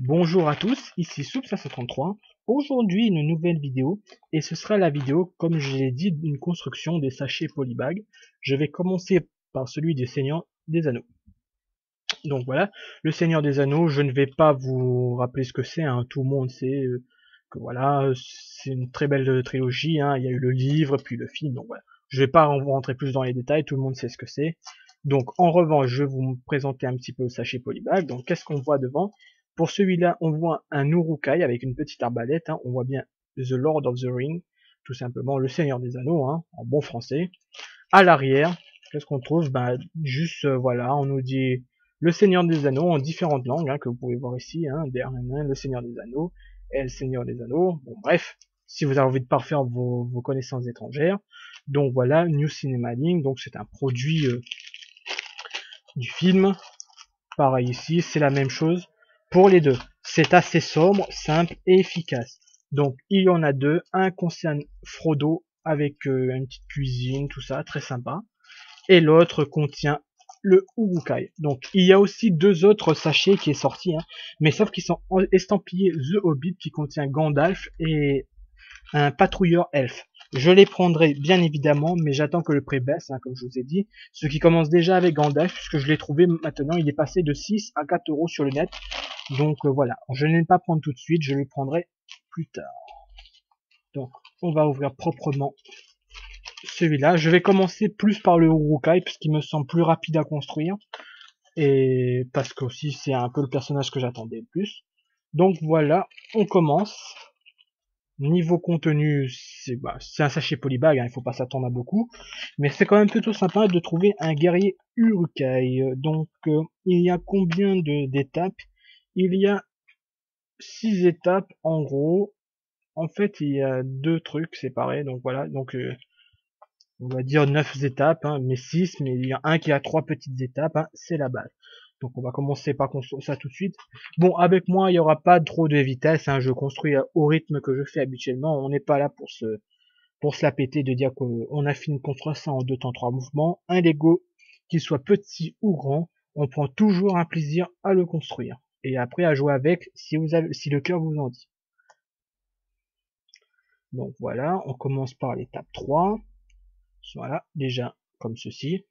Bonjour à tous, ici Soup533. Aujourd'hui, une nouvelle vidéo, et ce sera la vidéo, comme je l'ai dit, d'une construction des sachets polybag. Je vais commencer par celui des Seigneurs des Anneaux. Donc voilà, le Seigneur des Anneaux, je ne vais pas vous rappeler ce que c'est, hein. Tout le monde sait que voilà, c'est une très belle trilogie, hein. Il y a eu le livre, puis le film, donc voilà. Je vais pas rentrer plus dans les détails, tout le monde sait ce que c'est. Donc en revanche, je vais vous présenter un petit peu le sachet polybag. Donc qu'est-ce qu'on voit devant? Pour celui-là, on voit un Uruk-hai avec une petite arbalète, hein. On voit bien The Lord of the Ring, tout simplement le Seigneur des Anneaux, hein, en bon français. À l'arrière, qu'est-ce qu'on trouve? Ben, juste, voilà, on nous dit le Seigneur des Anneaux en différentes langues, hein, que vous pouvez voir ici, hein, le Seigneur des Anneaux, et le Seigneur des Anneaux. Bon, bref, si vous avez envie de parfaire vos connaissances étrangères. Donc voilà, New Cinema Link, donc c'est un produit du film. Pareil ici, c'est la même chose pour les deux. C'est assez sombre, simple et efficace. Donc il y en a deux. Un concerne Frodo avec une petite cuisine, tout ça, très sympa. Et l'autre contient le Uruk-hai. Donc il y a aussi deux autres sachets qui est sorti, hein, mais sauf qu'ils sont estampillés The Hobbit qui contient Gandalf et un patrouilleur elfe. Je les prendrai bien évidemment, mais j'attends que le prix baisse, hein, comme je vous ai dit. Ce qui commence déjà avec Gandalf, puisque je l'ai trouvé maintenant, il est passé de 6 à 4 euros sur le net. Donc voilà, je ne vais pas prendre tout de suite, je le prendrai plus tard. Donc on va ouvrir proprement celui-là. Je vais commencer plus par le Uruk-hai, parce qu'il me semble plus rapide à construire. Et parce que aussi c'est un peu le personnage que j'attendais le plus. Donc voilà, on commence. Niveau contenu, c'est un sachet polybag, hein, il faut pas s'attendre à beaucoup, mais c'est quand même plutôt sympa de trouver un guerrier Uruk-hai. Donc il y a combien d'étapes? Il y a 6 étapes en gros. En fait, il y a deux trucs séparés, donc voilà, donc on va dire 9 étapes, hein, mais 6, mais il y a un qui a 3 petites étapes, hein, c'est la base. Donc on va commencer par construire ça tout de suite. Bon, avec moi, il n'y aura pas trop de vitesse, hein, je construis au rythme que je fais habituellement. On n'est pas là pour se la péter de dire qu'on a fini de construire ça en 2 temps 3 mouvements. Un Lego, qu'il soit petit ou grand, on prend toujours un plaisir à le construire. Et après à jouer avec si le cœur vous en dit. Donc voilà, on commence par l'étape 3. Voilà, déjà comme ceci.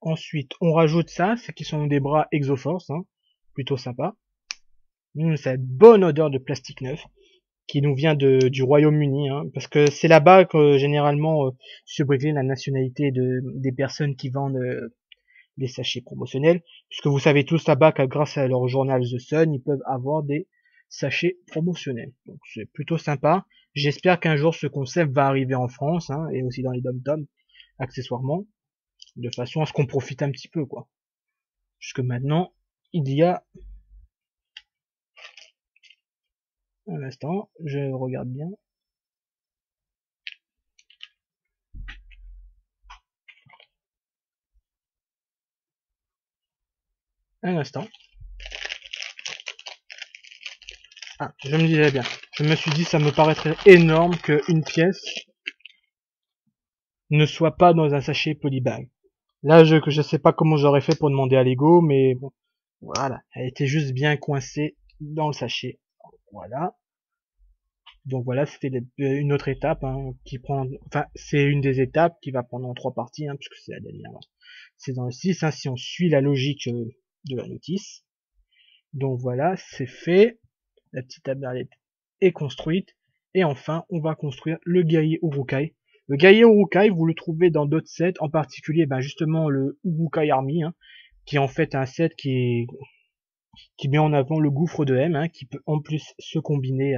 Ensuite, on rajoute ça, c'est qui sont des bras Exoforce, hein, plutôt sympa. Cette bonne odeur de plastique neuf qui nous vient du Royaume-Uni, hein, parce que c'est là-bas que généralement se brûle la nationalité des personnes qui vendent des sachets promotionnels, puisque vous savez tous là-bas que grâce à leur journal The Sun, ils peuvent avoir des sachets promotionnels. Donc c'est plutôt sympa. J'espère qu'un jour ce concept va arriver en France, hein, et aussi dans les dom-toms, accessoirement, de façon à ce qu'on profite un petit peu, quoi. Jusque maintenant, il y a un instant, je regarde bien. Un instant. Ah, je me disais bien. Je me suis dit, ça me paraîtrait énorme qu'une pièce ne soit pas dans un sachet polybag. Là, je sais pas comment j'aurais fait pour demander à Lego, mais bon, voilà. Elle était juste bien coincée dans le sachet. Voilà. Donc voilà, c'était une autre étape, hein, qui prend, enfin, c'est une des étapes qui va prendre en 3 parties, hein, puisque c'est la dernière. C'est dans le 6, hein, si on suit la logique de la notice. Donc voilà, c'est fait. La petite tablette est construite. Et enfin, on va construire le guerrier Uruk-hai. Le guerrier Uruk-hai, vous le trouvez dans d'autres sets, en particulier ben justement le Uruk-hai Army, hein, qui est en fait un set qui met en avant le gouffre de M, hein, qui peut en plus se combiner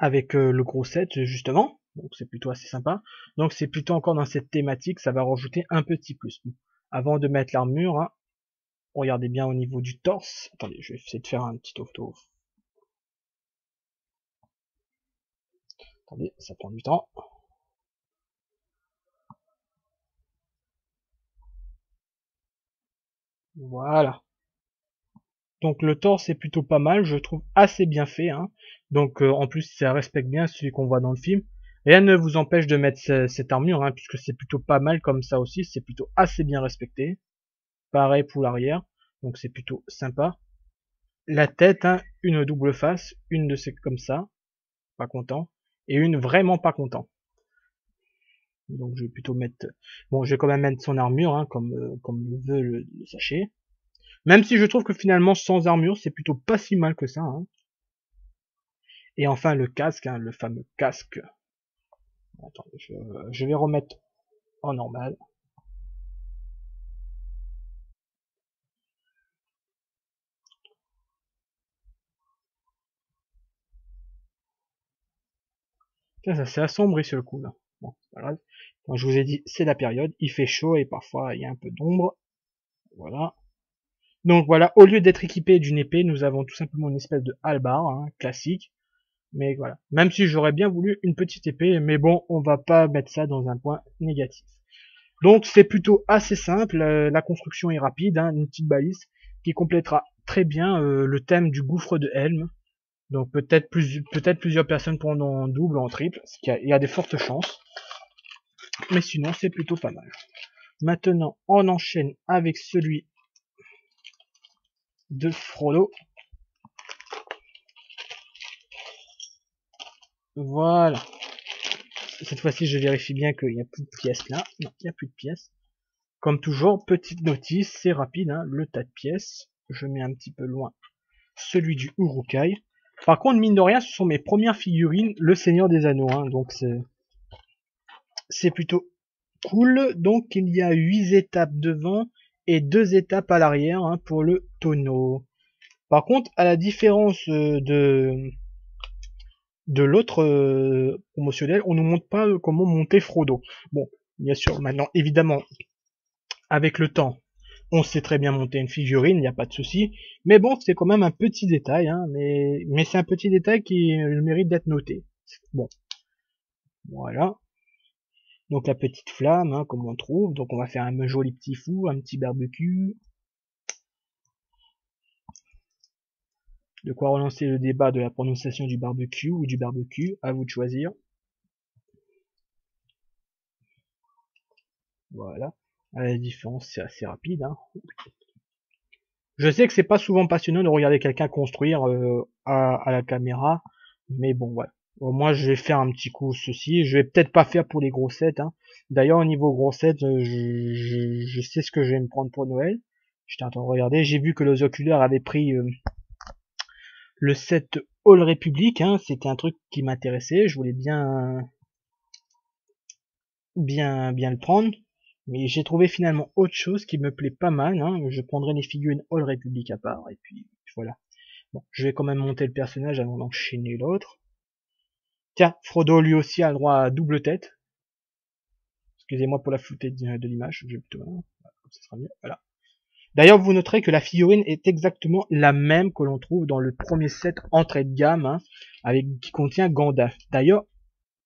avec le gros set justement. Donc c'est plutôt assez sympa. Donc c'est plutôt encore dans cette thématique, ça va rajouter un petit plus. Bon, avant de mettre l'armure, hein, regardez bien au niveau du torse. Attendez, je vais essayer de faire un petit auto. Attendez, ça prend du temps. Voilà. Donc le torse est plutôt pas mal, je trouve assez bien fait, hein. Donc en plus ça respecte bien celui qu'on voit dans le film. Rien ne vous empêche de mettre cette armure, hein, puisque c'est plutôt pas mal comme ça aussi, c'est plutôt assez bien respecté. Pareil pour l'arrière, donc c'est plutôt sympa. la tête, hein, une double face, une de ces comme ça, pas content, et une vraiment pas content. Donc je vais plutôt mettre, bon, je vais quand même mettre son armure, hein, comme le veut le sachet. Même si je trouve que finalement sans armure, c'est plutôt pas si mal que ça. Hein. Et enfin le casque, hein, le fameux casque. Attendez, je vais remettre en normal. Ça s'est assombri sur le coup là. Bon, c'est pas grave. Comme je vous ai dit, c'est la période, il fait chaud et parfois il y a un peu d'ombre. Voilà. Donc voilà, au lieu d'être équipé d'une épée, nous avons tout simplement une espèce de hallebarde, hein, classique. Mais voilà. Même si j'aurais bien voulu une petite épée, mais bon, on va pas mettre ça dans un point négatif. Donc c'est plutôt assez simple, la construction est rapide, hein, une petite balise qui complétera très bien le thème du gouffre de Helm. Donc peut-être plusieurs personnes prendront en double ou en triple, il y a des fortes chances. Mais sinon c'est plutôt pas mal. Maintenant on enchaîne avec celui de Frodo. Voilà. Cette fois-ci je vérifie bien qu'il n'y a plus de pièces là. Non, il n'y a plus de pièces. Comme toujours, petite notice, c'est rapide, hein, le tas de pièces. Je mets un petit peu loin celui du Uruk-hai. Par contre, mine de rien, ce sont mes premières figurines, le Seigneur des Anneaux, hein, donc c'est plutôt cool. Donc il y a 8 étapes devant et 2 étapes à l'arrière, hein, pour le tonneau. Par contre, à la différence de l'autre promotionnel, on ne nous montre pas comment monter Frodo. Bon, bien sûr, maintenant, évidemment, avec le temps, on sait très bien monter une figurine, il n'y a pas de souci. Mais bon, c'est quand même un petit détail, hein, mais c'est un petit détail qui mérite d'être noté. Bon, voilà. Donc la petite flamme, hein, comme on trouve. Donc on va faire un joli petit fou, un petit barbecue. De quoi relancer le débat de la prononciation du barbecue ou du barbecue, à vous de choisir. Voilà. La différence, c'est assez rapide. Hein. Je sais que c'est pas souvent passionnant de regarder quelqu'un construire à la caméra, mais bon, voilà. Moi, je vais faire un petit coup ceci. Je vais peut-être pas faire pour les grossettes. Hein. D'ailleurs, au niveau grossettes, je sais ce que je vais me prendre pour Noël. J'étais en train de regarder. J'ai vu que les oculaires avaient pris le set All Republic. Hein. C'était un truc qui m'intéressait. Je voulais bien le prendre. Mais j'ai trouvé finalement autre chose qui me plaît pas mal. Hein. Je prendrai les figurines All Republic à part. Et puis voilà. Bon, je vais quand même monter le personnage avant d'enchaîner l'autre. Tiens, Frodo lui aussi a le droit à double tête. Excusez-moi pour la flouté de l'image, je vais plutôt, comme ça sera mieux. Voilà. D'ailleurs, vous noterez que la figurine est exactement la même que l'on trouve dans le premier set entrée de gamme, hein, qui contient Gandalf. D'ailleurs,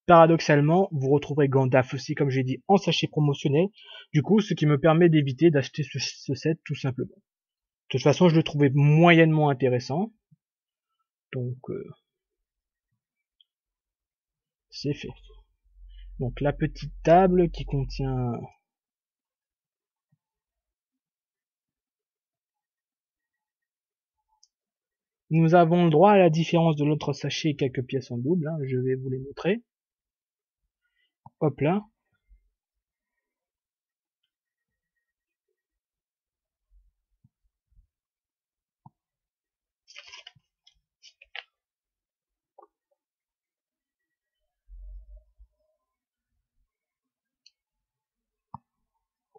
paradoxalement, vous retrouverez Gandalf aussi, comme j'ai dit, en sachet promotionnel. Du coup, ce qui me permet d'éviter d'acheter ce set tout simplement. De toute façon, je le trouvais moyennement intéressant. Donc, c'est fait. Donc, la petite table qui contient nous avons le droit à la différence de l'autre sachet et quelques pièces en double, hein, je vais vous les montrer. Hop là.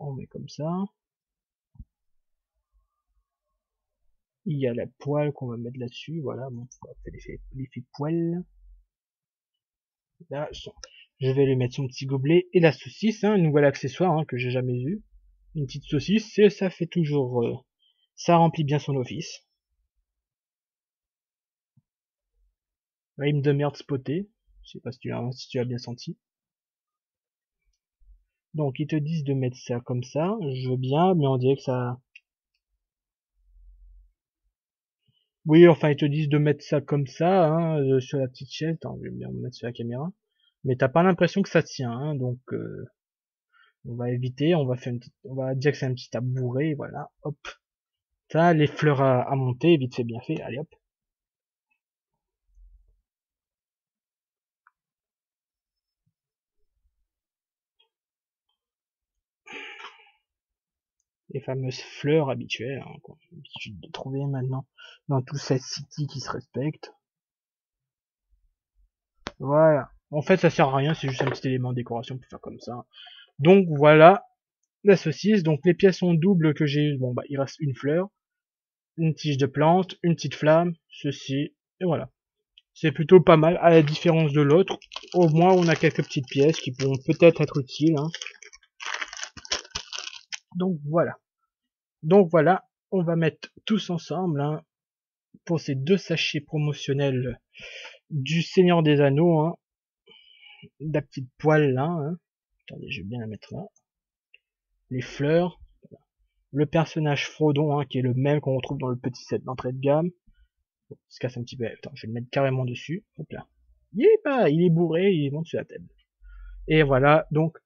On met comme ça. Il y a la poêle qu'on va mettre là-dessus, voilà, bon, l'effet poêle. Là, je vais lui mettre son petit gobelet et la saucisse, hein, un nouvel accessoire hein, que j'ai jamais eu. Une petite saucisse, et ça fait toujours... ça remplit bien son office. Rime de merde spoté. Je sais pas si tu as bien senti. Donc ils te disent de mettre ça comme ça, je veux bien, mais on dirait que ça... Oui, enfin ils te disent de mettre ça comme ça, hein, sur la petite chaise. Attends, je vais bien me mettre sur la caméra. Mais t'as pas l'impression que ça tient, hein, donc on va éviter, on va dire que c'est un petit tabouret, voilà, hop. Ça, les fleurs à monter, vite fait bien fait, allez hop. Les fameuses fleurs habituelles, hein, qu'on a l'habitude de trouver maintenant dans tout cette city qui se respecte. Voilà. En fait, ça sert à rien, c'est juste un petit élément de décoration pour faire comme ça. Donc voilà, la saucisse. Donc les pièces sont doubles que j'ai eu. Bon bah il reste une fleur, une tige de plante, une petite flamme, ceci, et voilà. C'est plutôt pas mal, à la différence de l'autre. Au moins on a quelques petites pièces qui pourront peut-être être utiles, hein. Donc voilà. Donc voilà, on va mettre tous ensemble, hein, pour ces deux sachets promotionnels du Seigneur des Anneaux, hein, la petite poêle là, hein. Attendez, je vais bien la mettre là. Les fleurs, le personnage Frodon, hein, qui est le même qu'on retrouve dans le petit set d'entrée de gamme. Bon, il se casse un petit peu. Attends, je vais le mettre carrément dessus. Hop là. Il est bourré, il monte sur la table. Et voilà, donc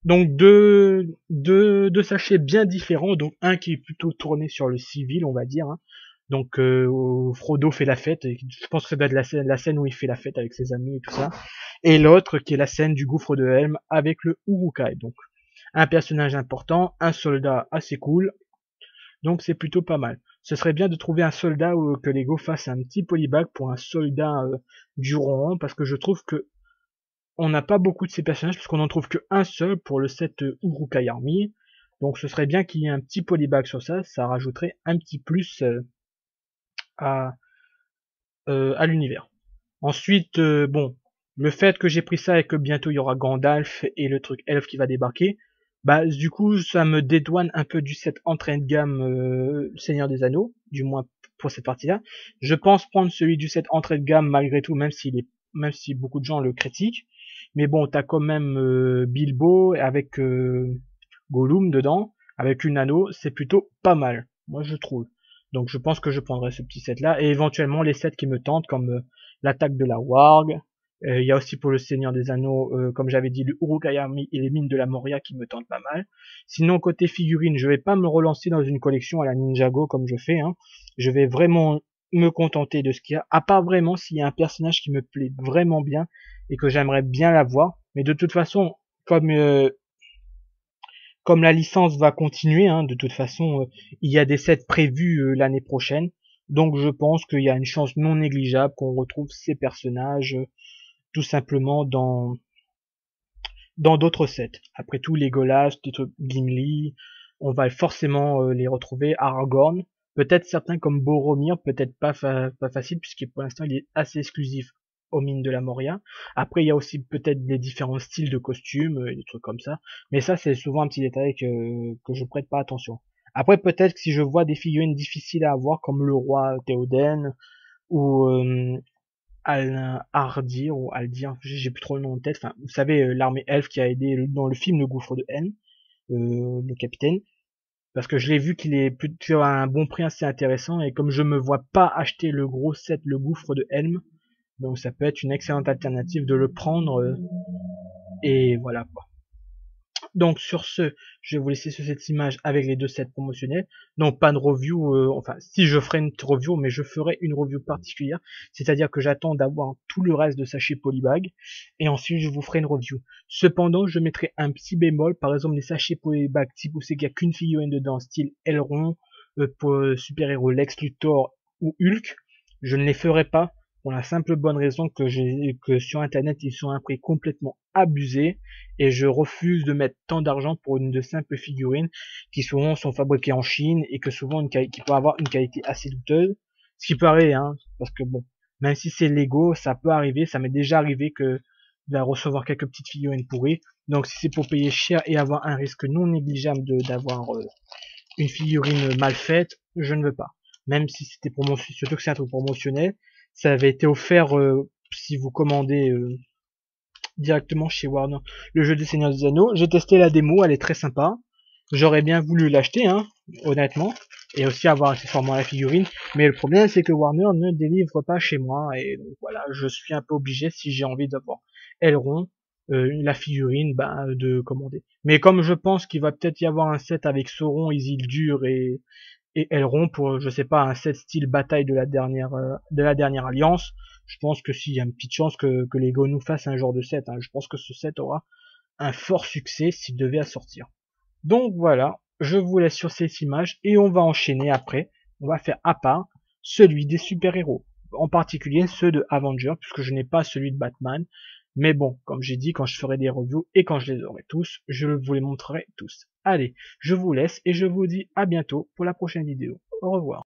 deux sachets bien différents. Donc un qui est plutôt tourné sur le civil, on va dire, hein. Donc Frodo fait la fête. Je pense que ça doit être la scène où il fait la fête avec ses amis et tout ça. Et l'autre qui est la scène du gouffre de Helm avec le Uruk-hai. Donc un personnage important, un soldat assez cool. Donc c'est plutôt pas mal. Ce serait bien de trouver un soldat ou que Lego fasse un petit polybag pour un soldat du rang, parce que je trouve que on n'a pas beaucoup de ces personnages, puisqu'on en trouve qu'un seul pour le set Uruk-hai Army. Donc ce serait bien qu'il y ait un petit polybag sur ça, ça rajouterait un petit plus à, à l'univers. Ensuite, bon, le fait que j'ai pris ça et que bientôt il y aura Gandalf et le truc elfe qui va débarquer, bah du coup ça me dédouane un peu du set entrée de gamme Seigneur des Anneaux, du moins pour cette partie-là. Je pense prendre celui du set entrée de gamme malgré tout, même si beaucoup de gens le critiquent. Mais bon, t'as quand même Bilbo avec Gollum dedans, avec une anneau, c'est plutôt pas mal, moi je trouve. Donc je pense que je prendrai ce petit set là et éventuellement les sets qui me tentent comme l'attaque de la Warg. Il y a aussi pour le Seigneur des Anneaux, comme j'avais dit, le Uruk-hai Army et les mines de la Moria qui me tentent pas mal. Sinon côté figurines, je vais pas me relancer dans une collection à la Ninjago comme je fais, hein. Je vais vraiment me contenter de ce qu'il y a, à part vraiment s'il y a un personnage qui me plaît vraiment bien et que j'aimerais bien l'avoir. Mais de toute façon, comme comme la licence va continuer, hein, de toute façon, il y a des sets prévus l'année prochaine. Donc je pense qu'il y a une chance non négligeable qu'on retrouve ces personnages tout simplement dans d'autres sets. Après tout, Legolas, Gimli, on va forcément les retrouver. Aragorn, peut-être certains comme Boromir, peut-être pas facile puisque pour l'instant il est assez exclusif aux mines de la Moria. Après, il y a aussi peut-être des différents styles de costumes, des trucs comme ça. Mais ça, c'est souvent un petit détail que je prête pas attention. Après, peut-être que si je vois des figurines difficiles à avoir, comme le roi Théoden, ou Aldir, ou Aldir, j'ai plus trop le nom en tête. Enfin, vous savez, l'armée elfe qui a aidé dans le film Le Gouffre de Helm, le capitaine. Parce que je l'ai vu qu'il est plutôt à un bon prix assez intéressant, et comme je me vois pas acheter le gros set Le Gouffre de Helm, donc ça peut être une excellente alternative de le prendre, et voilà quoi. Donc sur ce, je vais vous laisser sur cette image avec les deux sets promotionnels. Donc pas de review, enfin si je ferai une review, mais je ferai une review particulière, c'est-à-dire que j'attends d'avoir tout le reste de sachets polybag, et ensuite je vous ferai une review. Cependant, je mettrai un petit bémol, par exemple les sachets polybag, si vous savez qu'il n'y a qu'une figurine dedans, style Elrond, pour super-héros Lex Luthor ou Hulk, je ne les ferai pas, pour la simple bonne raison que sur internet ils sont à un prix complètement abusé, et je refuse de mettre tant d'argent pour une de simples figurines qui souvent sont fabriquées en Chine et que souvent qui peut avoir une qualité assez douteuse. Ce qui peut arriver, hein, parce que bon, même si c'est Lego, ça peut arriver, ça m'est déjà arrivé que de recevoir quelques petites figurines pourries. Donc si c'est pour payer cher et avoir un risque non négligeable d'avoir une figurine mal faite, je ne veux pas. Même si c'était promotionnel, surtout que c'est un truc promotionnel, ça avait été offert si vous commandez directement chez Warner le jeu des Seigneurs des Anneaux. J'ai testé la démo, elle est très sympa. J'aurais bien voulu l'acheter, hein, honnêtement, et aussi avoir accessoirement la figurine. Mais le problème, c'est que Warner ne délivre pas chez moi, et donc voilà, je suis un peu obligé, si j'ai envie d'avoir Elrond, la figurine, de commander. Mais comme je pense qu'il va peut-être y avoir un set avec Sauron, Isildur et Elrond pour, je sais pas, un set style bataille de la dernière alliance. Je pense que s'il y a une petite chance que Lego nous fasse un genre de set, hein. Je pense que ce set aura un fort succès s'il devait sortir. Donc voilà, je vous laisse sur cette image et on va enchaîner après. On va faire à part celui des super-héros, en particulier ceux de Avengers, puisque je n'ai pas celui de Batman. Mais bon, comme j'ai dit, quand je ferai des reviews et quand je les aurai tous, je vous les montrerai tous. Allez, je vous laisse et je vous dis à bientôt pour la prochaine vidéo. Au revoir.